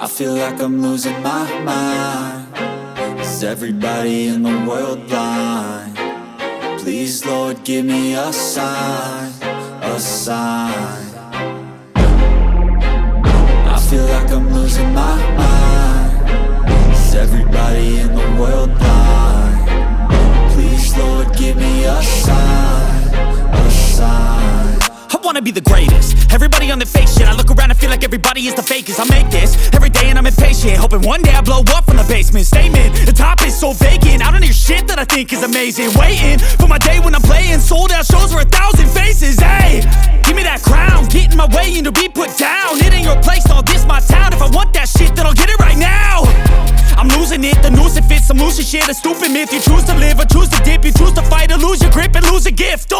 I feel like I'm losing my mind. Is everybody in the world blind? Please, Lord, give me a sign, a sign. I feel like I'm losing my mind. Is everybody in the world blind? Please, Lord, give me a sign, a sign. I wanna be the greatest. Everybody on the fake shit. I look around and feel like everybody is the fakest. I make this every day and I'm impatient, hoping one day I blow up from the basement. Statement, the top is so vacant. I don't hear shit that I think is amazing. Waiting for my day when I'm playing sold out shows for 1,000 faces. Hey, give me that crown, get in my way and to be put down. It ain't your place, all this my town. If I want that shit, then I'll get it right now. I'm losing it, the noose it fits. I'm losing shit, a stupid myth. You choose to live or choose to dip. You choose to fight or lose your grip and lose a gift.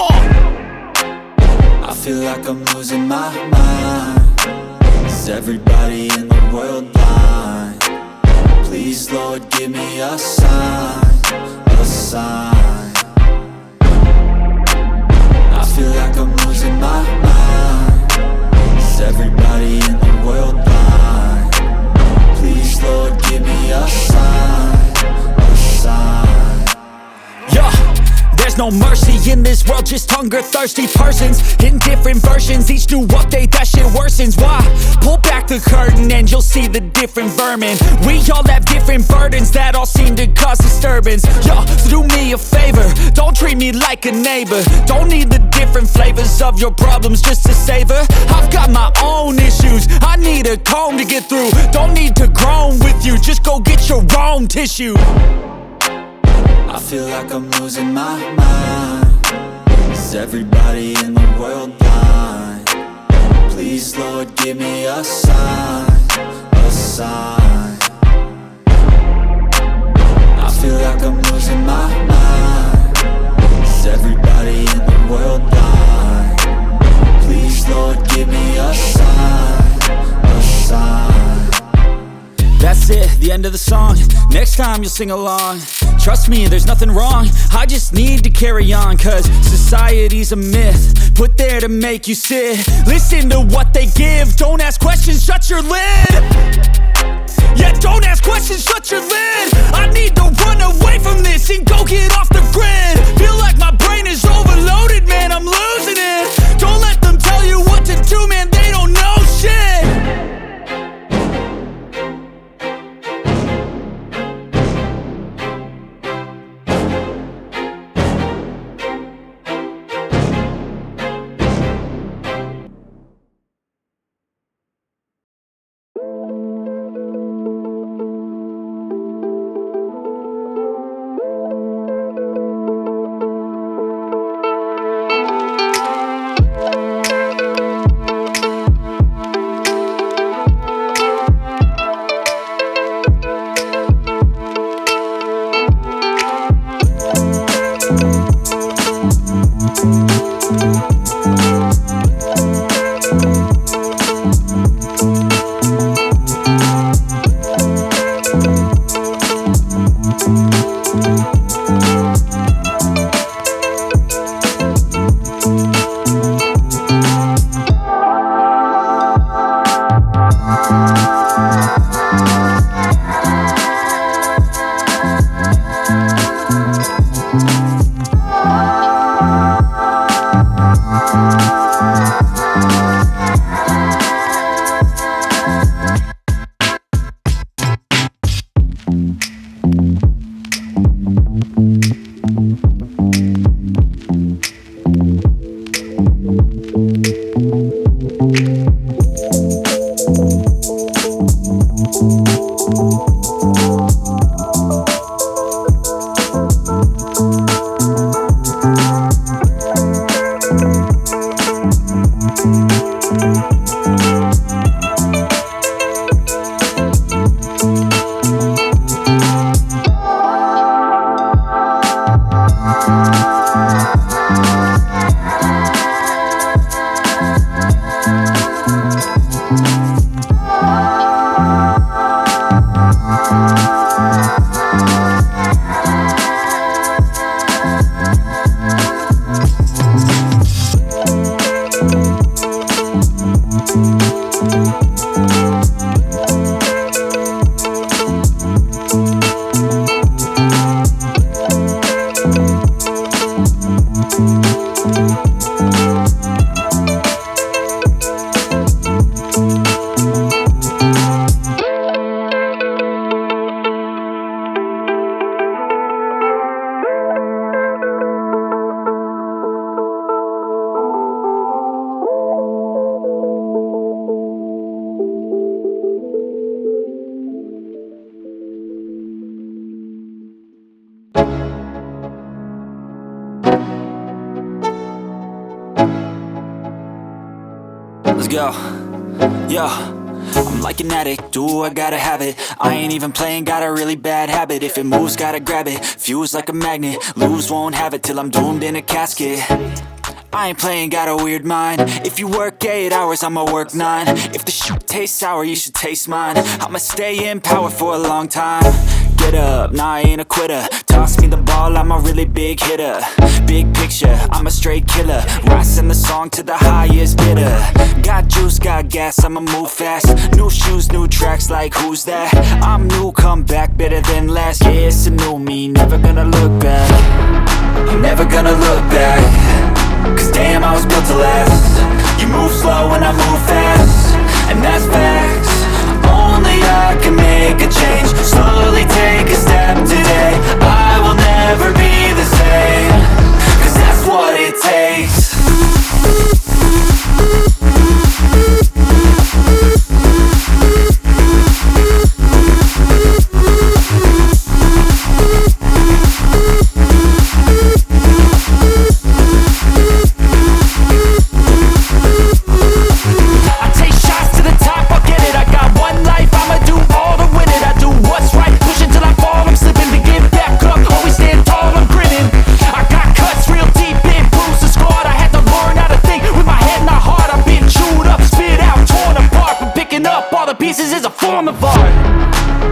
I feel like I'm losing my mind. Is everybody in the world blind? Please, Lord, give me a sign, a sign. I feel like I'm losing my mind. Is everybody in the world blind? Please, Lord, give me a sign, a sign. Yeah. There's no mercy in this world, just hunger-thirsty persons in different versions. Each new update, that shit worsens. Why? Pull back the curtain and you'll see the different vermin. We all have different burdens that all seem to cause disturbance. Yo, so do me a favor, don't treat me like a neighbor. Don't need the different flavors of your problems just to savor. I've got my own issues, I need a comb to get through. Don't need to groan with you, just go get your own tissue. I feel like I'm losing my mind. Is everybody in the world blind? Please, Lord, give me a sign, a sign. I feel like I'm losing my mind. Is everybody in the world blind? Please, Lord, give me a sign, a sign. That's it, the end of the song. Next time you'll sing along. Trust me, there's nothing wrong. I just need to carry on, cause society's a myth put there to make you sit. Listen to what they give. Don't ask questions, shut your lid. Yeah, don't ask questions, shut your lid. I need to run away from this and go get off the grid. Feel like my brain is overloaded, man, I'm losing it. Don't let them tell you what to do, man, they don't know shit. Yo, yo, I'm like an addict, do I gotta have it. I ain't even playing, got a really bad habit. If it moves, gotta grab it, fuse like a magnet. Lose, won't have it till I'm doomed in a casket. I ain't playing, got a weird mind. If you work 8 hours, I'ma work 9. If the shit tastes sour, you should taste mine. I'ma stay in power for a long time. Get up, nah, I ain't a quitter. Toss me the ball, I'm a really big hitter. Big picture, I'm a straight killer. Rising the song to the highest bidder. Got juice, got gas, I'ma move fast. New shoes, new tracks, like who's that? I'm new, come back, better than last. Yeah, it's a new me, never gonna look back. I'm never gonna look back. Cause damn, I was built to last. You move slow and I move fast, and that's facts. Only I can make a change. Slowly take a step today. I will never be the same. Cause that's what it takes. Pieces is a form of art.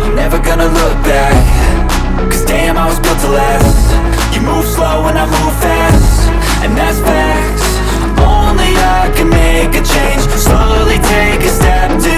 I'm never gonna look back. Cause damn, I was built to last. You move slow and I move fast, and that's facts. Only I can make a change. Slowly take a step to